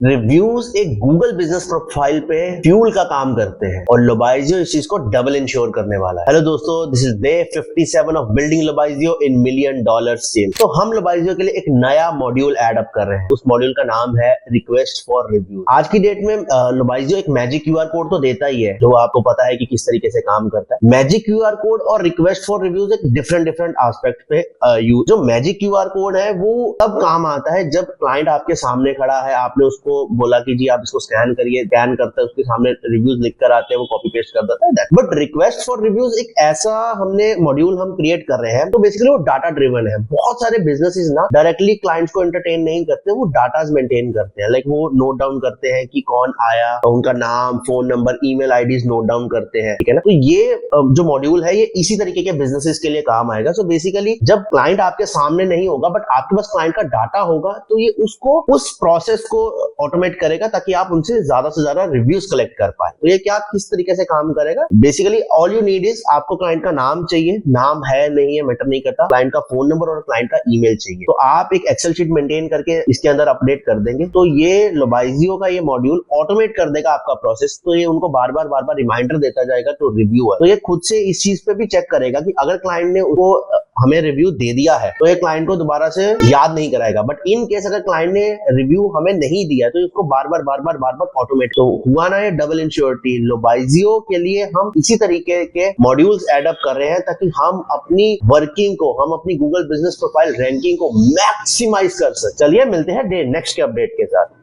Reviews एक Google business profile पे fuel का काम करते हैं और लोबाइजियो इस चीज को डबल इंश्योर करने वाला है। हेलो दोस्तों, this is day 57 of building लोबाइजियो इन $1 million सेल। तो हम लोबाइजियो के लिए एक नया मॉड्यूल ऐड अप कर रहे हैं। उस मॉड्यूल का नाम है रिक्वेस्ट फॉर रिव्यू। आज की डेट में लोबाइजियो एक मैजिक क्यूआर कोड तो देता ही है, जो आपको पता है कि किस तरीके से काम करता है। मैजिक क्यूआर कोड और रिक्वेस्ट फॉर रिव्यूज एक डिफरेंट एस्पेक्ट पे यूज। जो मैजिक क्यूआर कोड है वो तब काम आता है जब क्लाइंट आपके सामने खड़ा है, आपने उसको बोला कि जी आप इसको स्कैन करिए, स्कैन करता है, उसके सामने रिव्यूज लिख कर आते हैं, वो कॉपी पेस्ट कर देता है। बट रिक्वेस्ट फॉर रिव्यूज एक ऐसा हमने मॉड्यूल हम क्रिएट कर रहे हैं, तो बेसिकली वो डाटा ड्रिवन है। बहुत सारे बिजनेसेस ना डायरेक्टली क्लाइंट्स को एंटरटेन नहीं करते, वो डाटाज मेंटेन करते हैं। लाइक वो नोट डाउन करते हैं कि कौन आया, उनका नाम, phone number, email IDs note down करते हैं, ठीक है ना। तो ये जो मॉड्यूल है ये इसी तरीके के बिजनेसेस के लिए काम आएगा। सो बेसिकली जब क्लाइंट आपके सामने नहीं होगा बट आपके पास क्लाइंट का डाटा होगा, तो ये उसको उस प्रोसेस को ऑटोमेट करेगा ताकि आप उनसे ज्यादा से ज्यादा रिव्यूज कलेक्ट कर पाए। तो ये क्या किस तरीके से काम करेगा? Basically all you need is, आपको क्लाइंट का नाम चाहिए, नाम है नहीं है मैटर नहीं करता, क्लाइंट का फोन नंबर और क्लाइंट का ईमेल चाहिए। तो आप एक एक्सेल शीट मेंटेन करके इसके अंदर अपडेट कर देंगे, तो ये लोबाइजियो का ये मॉड्यूल ऑटोमेट कर देगा आपका प्रोसेस। तो ये उनको बार बार रिमाइंडर देता जाएगा टू रिव्यूअर। तो ये खुद से इस चीज पे भी चेक करेगा कि अगर क्लाइंट ने उसको हमें रिव्यू दे दिया है तो ये क्लाइंट को दोबारा से याद नहीं कराएगा। बट इन केस अगर क्लाइंट ने रिव्यू हमें नहीं दिया तो इसको बार बार ऑटोमेट। तो हुआ ना ये डबल इंश्योरिटी। लोबाइजियो के लिए हम इसी तरीके के मॉड्यूल्स ऐड अप कर रहे हैं ताकि हम अपनी वर्किंग को, हम अपनी गूगल बिजनेस प्रोफाइल रैंकिंग को मैक्सिमाइज कर सकें। चलिए मिलते हैं डे नेक्स्ट के अपडेट के साथ।